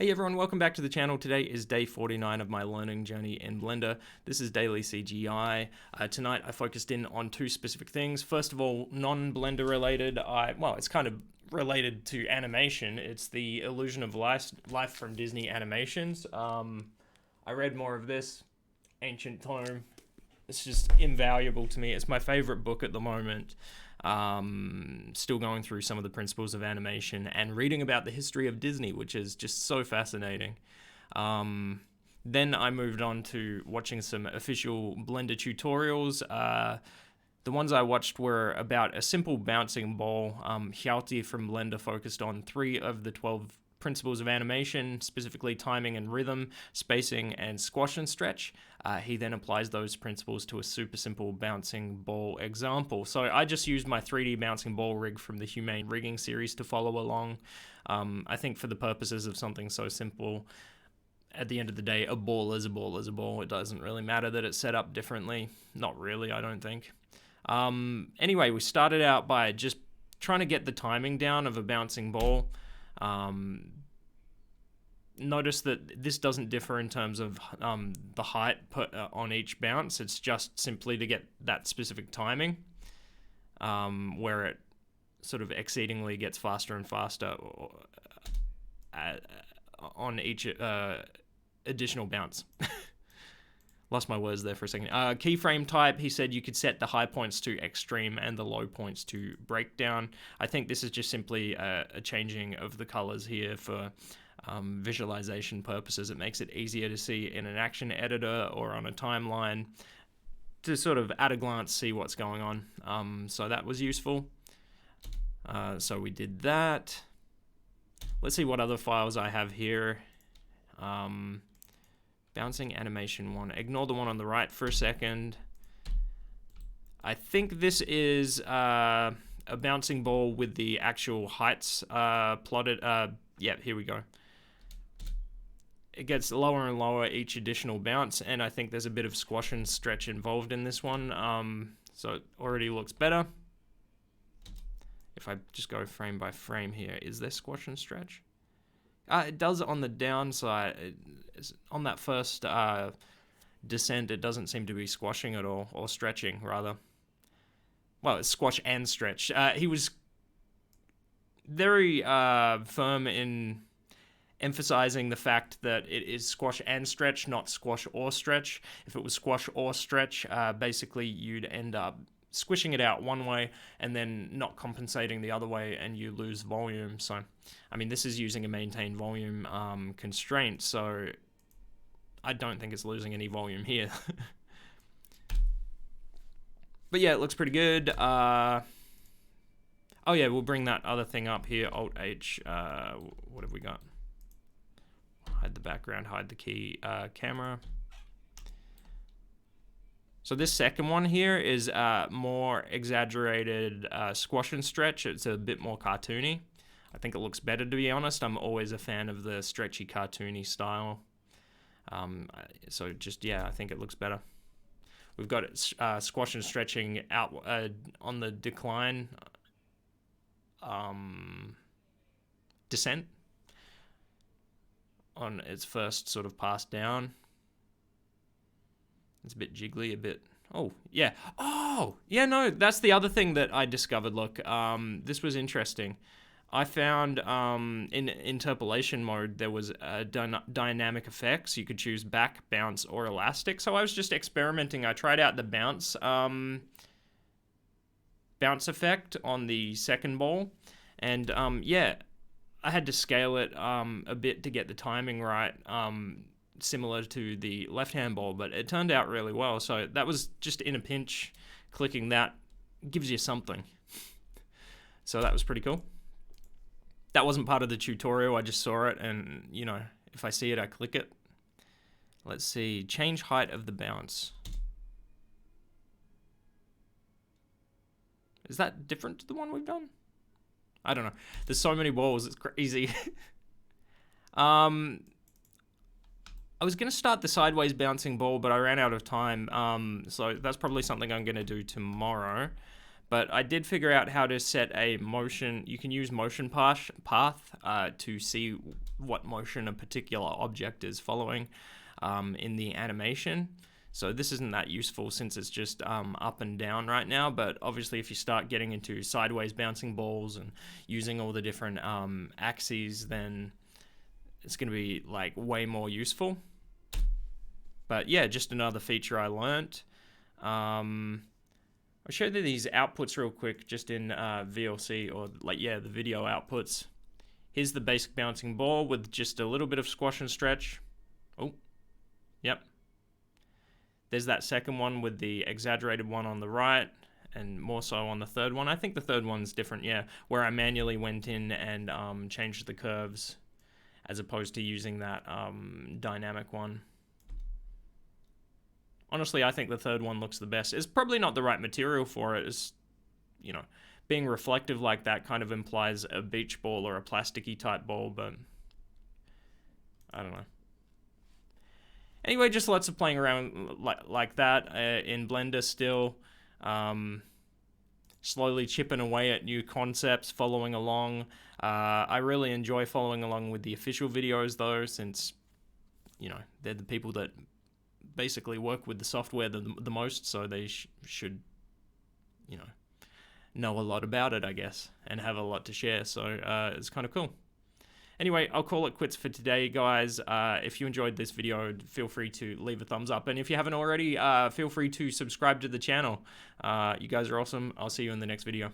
Hey everyone, welcome back to the channel. Today is day 49 of my learning journey in Blender. This is daily CGI. Tonight I focused in on two specific things. First of all, non-Blender related. Well, it's kind of related to animation. It's the Illusion of Life from Disney Animations. I read more of this ancient tome. It's just invaluable to me. It's my favorite book at the moment. Still going through some of the principles of animation and reading about the history of Disney, which is just so fascinating. Then I moved on to watching some official Blender tutorials. The ones I watched were about a simple bouncing ball. Hjalti from Blender focused on 3 of the 12 principles of animation, specifically timing and rhythm, spacing, and squash and stretch. He then applies those principles to a super simple bouncing ball example. So I just used my 3D bouncing ball rig from the Humane Rigging series to follow along. I think for the purposes of something so simple, at the end of the day, a ball is a ball is a ball. It doesn't really matter that it's set up differently. Not really, I don't think. Anyway, we started out by just trying to get the timing down of a bouncing ball. Notice that this doesn't differ in terms of the height on each bounce. It's just simply to get that specific timing, where it sort of exceedingly gets faster and faster on each additional bounce. Lost my words there for a second. Keyframe type, he said you could set the high points to extreme and the low points to breakdown. I think this is just simply a changing of the colors here for visualization purposes. It makes it easier to see in an action editor or on a timeline to sort of at a glance see what's going on. So that was useful. So we did that. Let's see what other files I have here. Bouncing animation 1. Ignore the one on the right for a second. I think this is a bouncing ball with the actual heights plotted. Yeah, here we go. It gets lower and lower each additional bounce, and I think there's a bit of squash and stretch involved in this one. So it already looks better. If I just go frame by frame here, is there squash and stretch? It does on the downside. On that first descent, it doesn't seem to be squashing at all, or stretching, rather. Well, it's squash and stretch. He was very firm in emphasizing the fact that it is squash and stretch, not squash or stretch. If it was squash or stretch, basically you'd end up squishing it out one way and then not compensating the other way, and you lose volume. So, I mean, this is using a maintain volume constraint, so I don't think it's losing any volume here. But yeah, it looks pretty good. Oh yeah, we'll bring that other thing up here, Alt-H. What have we got? Hide the background, hide the key camera. So this second one here is more exaggerated squash and stretch. It's a bit more cartoony. I think it looks better, to be honest. I'm always a fan of the stretchy, cartoony style. So just, yeah, I think it looks better. We've got it squash and stretching out on the decline descent on its first sort of pass down. It's a bit jiggly, a bit... Oh, yeah. Oh, yeah, no, that's the other thing that I discovered. Look, this was interesting. I found in interpolation mode, there was dynamic effects. You could choose back, bounce, or elastic. So I was just experimenting. I tried out the bounce effect on the second ball. And, yeah, I had to scale it a bit to get the timing right. Similar to the left-hand ball, but it turned out really well. So that was just in a pinch. Clicking that gives you something. So that was pretty cool. That wasn't part of the tutorial. I just saw it, and, you know, if I see it, I click it. Let's see. Change height of the bounce. Is that different to the one we've done? I don't know. There's so many balls. It's crazy. I was going to start the sideways bouncing ball, but I ran out of time, so that's probably something I'm going to do tomorrow. But I did figure out how to set a motion. You can use motion path to see what motion a particular object is following in the animation. So this isn't that useful since it's just up and down right now, but obviously if you start getting into sideways bouncing balls and using all the different axes, then it's going to be like way more useful. But yeah, just another feature I learnt. I'll show you these outputs real quick, just in VLC, or the video outputs. Here's the basic bouncing ball with just a little bit of squash and stretch. Oh, yep. There's that second one with the exaggerated one on the right, and more so on the third one. I think the third one's different, yeah, where I manually went in and changed the curves as opposed to using that dynamic one. Honestly, I think the third one looks the best. It's probably not the right material for it. It's, you know, being reflective like that kind of implies a beach ball or a plasticky type ball, but I don't know. Anyway, just lots of playing around like that in Blender still. Slowly chipping away at new concepts, following along. I really enjoy following along with the official videos though, since, you know, they're the people that basically work with the software the most, so they should, you know a lot about it, I guess, and have a lot to share, so it's kind of cool. Anyway, I'll call it quits for today, guys. If you enjoyed this video, feel free to leave a thumbs up. And if you haven't already, feel free to subscribe to the channel. You guys are awesome. I'll see you in the next video.